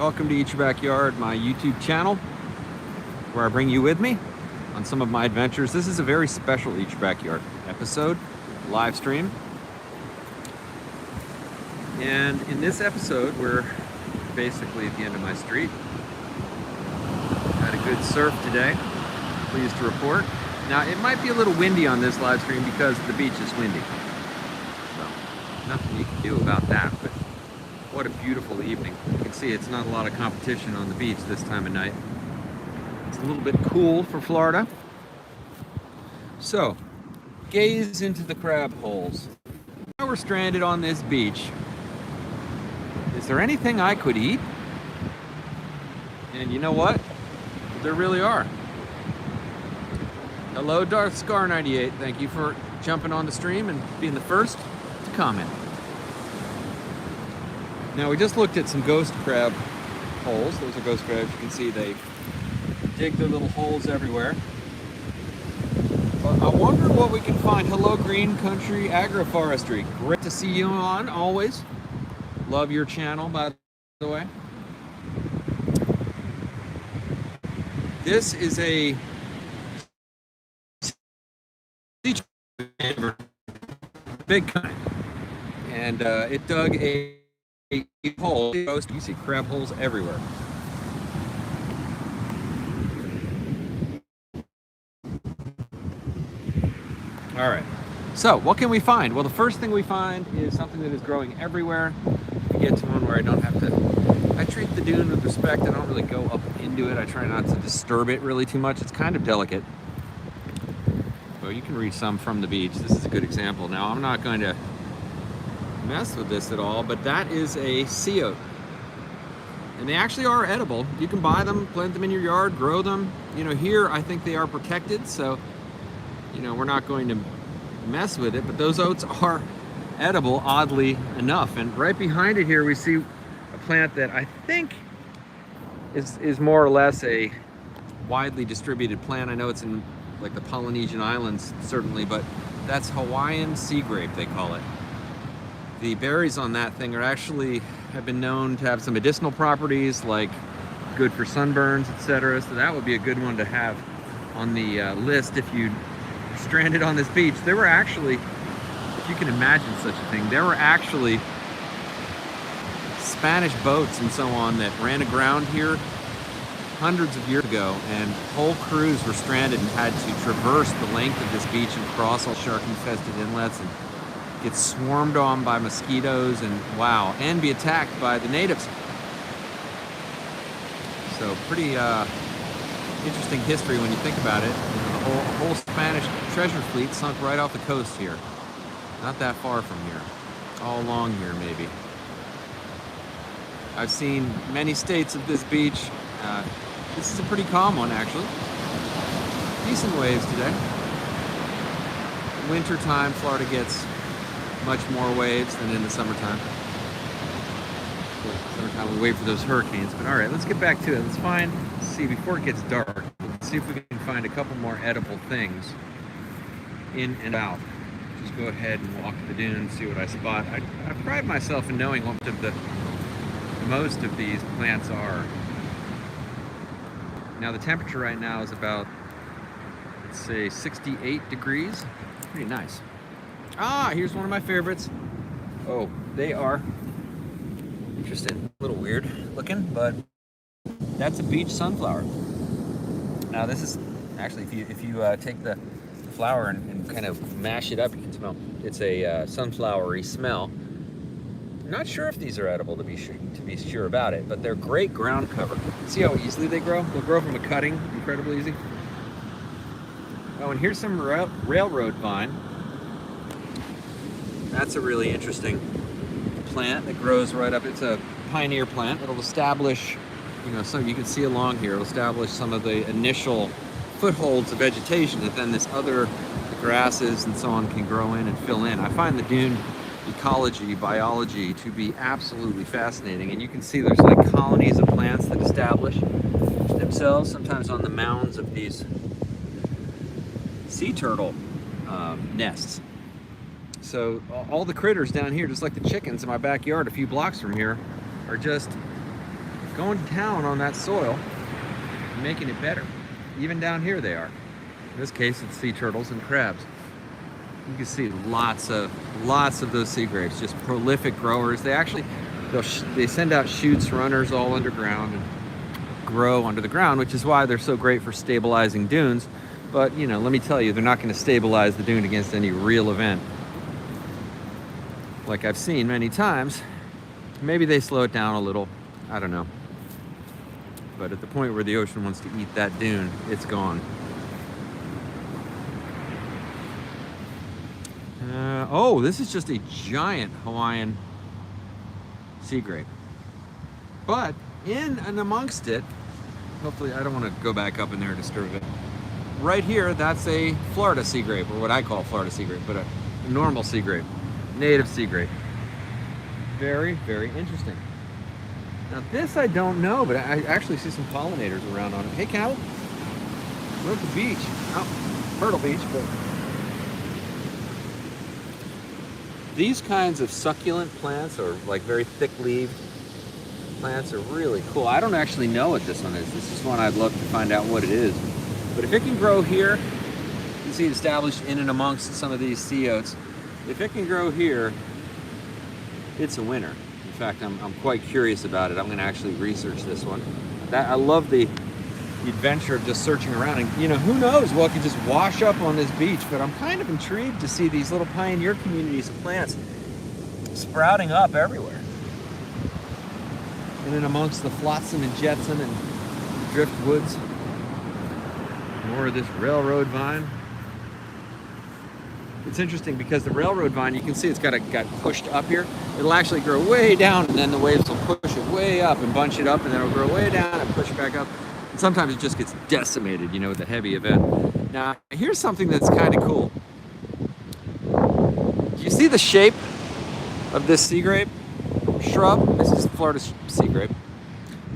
Welcome to Eat Your Backyard, my YouTube channel, where I bring you with me on some of my adventures. This is a very special Eat Your Backyard episode, live stream. And in this episode, we're basically at the end of my street. Had a good surf today, pleased to report. Now, it might be a little windy on this live stream because the beach is windy. So, nothing you can do about that, but what a beautiful evening. You can see it's not a lot of competition on the beach this time of night. It's a little bit cool for Florida. So, gaze into the crab holes. Now we're stranded on this beach. Is there anything I could eat? And you know what? There really are. Hello, Darth Scar 98. Thank you for jumping on the stream and being the first to comment. Now, we just looked at some ghost crab holes. Those are ghost crabs. You can see they dig their little holes everywhere. But I wonder what we can find. Hello, Green Country Agroforestry. Great to see you on, always. Love your channel, by the way. This is a big kind. And it dug a hole. You see crab holes everywhere. All right. So what can we find? Well, the first thing we find is something that is growing everywhere. We get to one where I don't have to. I treat the dune with respect. I don't really go up into it. I try not to disturb it really too much. It's kind of delicate. Well, you can read some from the beach. This is a good example. Now, I'm not going to mess with this at all, but that is a sea oat. And they actually are edible. You can buy them, plant them in your yard, grow them. You know, here I think they are protected, so, you know, we're not going to mess with it, but those oats are edible, oddly enough. And right behind it here, we see a plant that I think is more or less a widely distributed plant. I know it's in like the Polynesian Islands, certainly, but that's Hawaiian Sea Grape, they call it. The berries on that thing have been known to have some medicinal properties, like good for sunburns, etc. So that would be a good one to have on the list if you stranded on this beach. There were actually, if you can imagine such a thing, there were actually Spanish boats and so on that ran aground here hundreds of years ago, and whole crews were stranded and had to traverse the length of this beach and cross all shark-infested inlets and get swarmed on by mosquitoes and and be attacked by the natives. So pretty interesting history when you think about it. You know, the whole Spanish treasure fleet sunk right off the coast here. Not that far from here. All along here, maybe. I've seen many states of this beach. This is a pretty calm one, actually. Decent waves today. Winter time, Florida gets much more waves than in the summertime. Summertime, we wait for those hurricanes. But all right, let's get back to it. Let's see, before it gets dark, let's see if we can find a couple more edible things in and out. Just go ahead and walk the dune, see what I spot. I pride myself in knowing what most of these plants are. Now, the temperature right now is about, let's say, 68 degrees. Pretty nice. Here's one of my favorites. Oh, they are interesting. A little weird looking, but that's a beach sunflower. Now, this is actually, if you take the flower and kind of mash it up, you can smell. It's a sunflowery smell. I'm not sure if these are edible, to be sure about it, but they're great ground cover. See how easily they grow? They'll grow from a cutting, incredibly easy. Oh, and here's some railroad vine. That's a really interesting plant that grows right up. It's a pioneer plant. It'll establish, you know, so you can see along here, it'll establish some of the initial footholds of vegetation that then the grasses and so on can grow in and fill in. I find the dune ecology, biology to be absolutely fascinating, and you can see there's like colonies of plants that establish themselves sometimes on the mounds of these sea turtle nests. So all the critters down here, just like the chickens in my backyard a few blocks from here, are just going to town on that soil and making it better. Even down here they are. In this case, it's sea turtles and crabs. You can see lots of those sea grapes, just prolific growers. They send out shoots, runners all underground and grow under the ground, which is why they're so great for stabilizing dunes. But, you know, let me tell you, they're not going to stabilize the dune against any real event. Like I've seen many times. Maybe they slow it down a little. I don't know. But at the point where the ocean wants to eat that dune, it's gone. Oh, this is just a giant Hawaiian sea grape. But in and amongst it, hopefully I don't want to go back up in there and disturb it. Right here, that's a Florida sea grape, or what I call Florida sea grape, but a normal sea grape, native sea grape. Very, very interesting. Now this I don't know, but I actually see some pollinators around on it. Hey, Cal, we're at the beach. Oh, Myrtle Beach, but these kinds of succulent plants, or like very thick-leaved plants, are really cool. I don't actually know what this one is. This is one I'd love to find out what it is. But if it can grow here, you can see it established in and amongst some of these sea oats. If it can grow here, it's a winner. In fact, I'm quite curious about it. I'm going to actually research this one. I love the adventure of just searching around, and you know, who knows what could just wash up on this beach. But I'm kind of intrigued to see these little pioneer communities of plants sprouting up everywhere, and then amongst the flotsam and jetsam and driftwoods. More of this railroad vine. It's interesting because the railroad vine, you can see it's got pushed up here. It'll actually grow way down, and then the waves will push it way up and bunch it up, and then it'll grow way down and push it back up. And sometimes it just gets decimated, you know, with a heavy event. Now, here's something that's kind of cool. Do you see the shape of this sea grape shrub? This is Florida sea grape.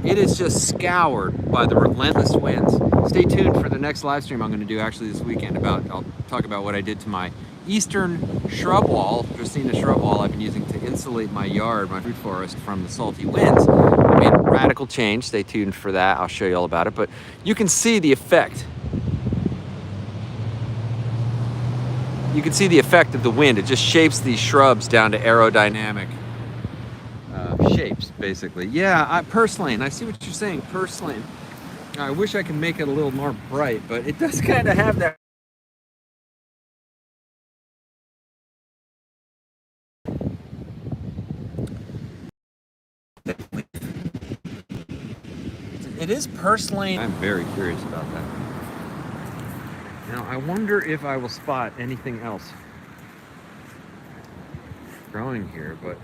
It is just scoured by the relentless winds. Stay tuned for the next live stream I'm going to do actually this weekend. I'll talk about what I did to my eastern shrub wall, Dracaena shrub wall I've been using to insulate my yard, my fruit forest, from the salty winds. I made a radical change. Stay tuned for that. I'll show you all about it. But you can see the effect. You can see the effect of the wind. It just shapes these shrubs down to aerodynamic shapes, basically. Yeah, purslane. I see what you're saying, purslane. I wish I could make it a little more bright, but it does kind of have that. It is purslane. I'm very curious about that. Now, I wonder if I will spot anything else growing here, but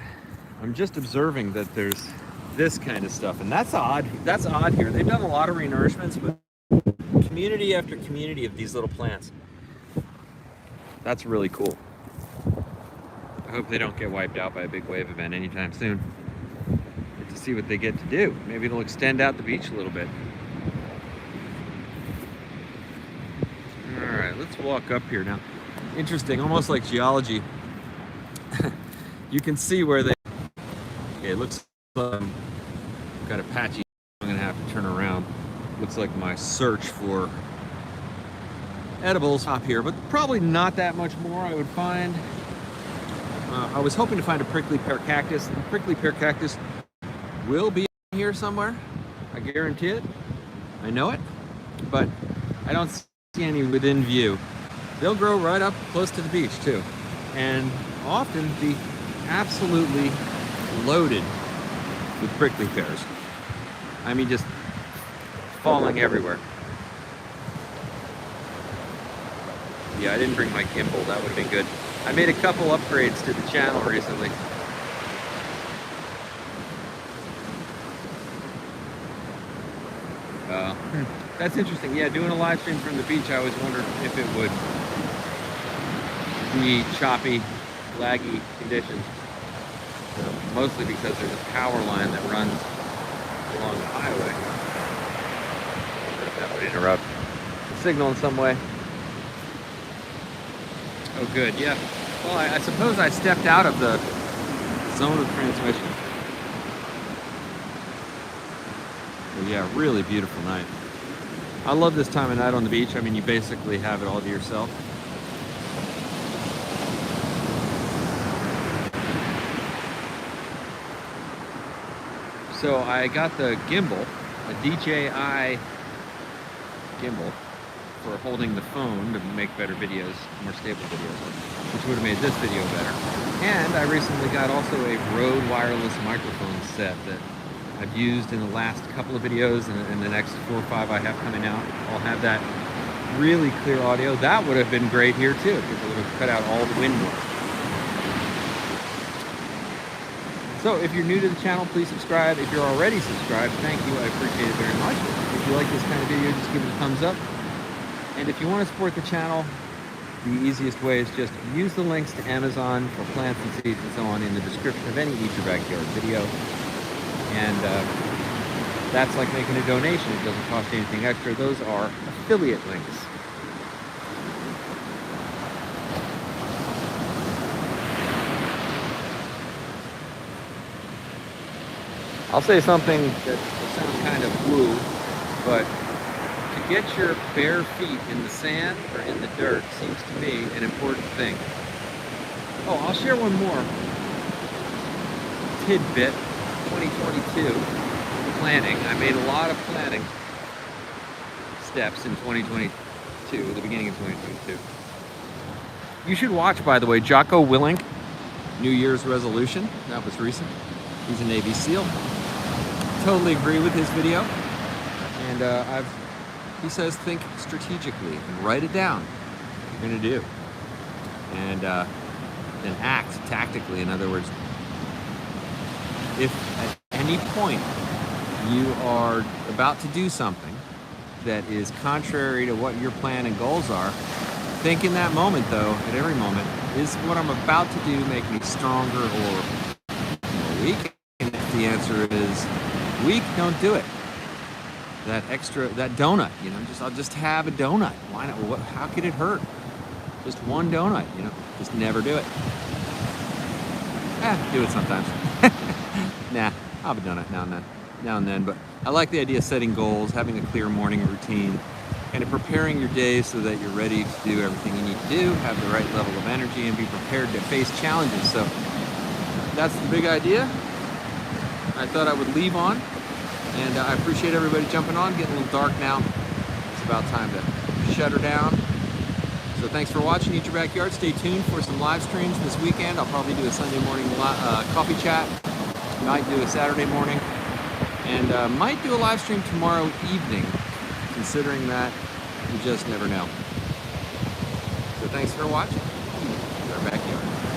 I'm just observing that there's this kind of stuff, and that's odd. That's odd here. They've done a lot of renourishments, but community after community of these little plants. That's really cool. I hope they don't get wiped out by a big wave event anytime soon. Get to see what they get to do. Maybe it'll extend out the beach a little bit. All right, let's walk up here now. Interesting, almost like geology. You can see where they. Okay, it looks like I've got a patchy. I'm gonna have to turn around. Looks like my search for edibles up here, but probably not that much more I would find. I was hoping to find a prickly pear cactus. The prickly pear cactus will be here somewhere. I guarantee it. I know it, but I don't see any within view. They'll grow right up close to the beach too, and often be absolutely loaded with prickly pears. I mean, just falling everywhere. Yeah, I didn't bring my gimbal. That would have been good. I made a couple upgrades to the channel recently. That's interesting. Yeah, doing a live stream from the beach, I always wondered if it would be choppy, laggy conditions. Mostly because there's a power line that runs along the highway. That would interrupt the signal in some way. Oh, good. Yeah. Well, I suppose I stepped out of the zone of transmission. But yeah, really beautiful night. I love this time of night on the beach. I mean, you basically have it all to yourself. So I got the gimbal, a DJI gimbal, for holding the phone to make better videos, more stable videos, which would have made this video better. And I recently got also a Rode wireless microphone set that I've used in the last couple of videos, and the next 4 or 5 I have coming out. I'll have that really clear audio. That would have been great here too, because it would have cut out all the wind noise. So if you're new to the channel, please subscribe. If you're already subscribed, thank you, I appreciate it very much. If you like this kind of video, just give it a thumbs up. And if you want to support the channel, the easiest way is just use the links to Amazon for plants and seeds and so on in the description of any Eat Your Backyard video. And that's like making a donation. It doesn't cost you anything extra. Those are affiliate links. I'll say something that will sound kind of woo, but to get your bare feet in the sand or in the dirt seems to me an important thing. Oh, I'll share one more tidbit. 2022 planning. I made a lot of planning steps in 2022, the beginning of 2022. You should watch, by the way, Jocko Willink, New Year's resolution. That was recent. He's a Navy SEAL. Totally agree with his video. And he says think strategically and write it down what you're going to do. And then act tactically. In other words, if at any point you are about to do something that is contrary to what your plan and goals are, think in that moment, though, at every moment, is what I'm about to do make me stronger or more weak? And if the answer is weak, don't do it. That donut, I'll just have a donut. Why not? How could it hurt? Just one donut, just never do it. Do it sometimes. Nah, I'll have a donut now and then, but I like the idea of setting goals, having a clear morning routine, kind of preparing your day so that you're ready to do everything you need to do, have the right level of energy, and be prepared to face challenges. So that's the big idea I thought I would leave on, and I appreciate everybody jumping on. Getting a little dark now. It's about time to shut her down. So thanks for watching Eat Your Backyard. Stay tuned for some live streams this weekend. I'll probably do a Sunday morning coffee chat. Might do a Saturday morning. And might do a live stream tomorrow evening, considering that you just never know. So thanks for watching. Eat Your Backyard.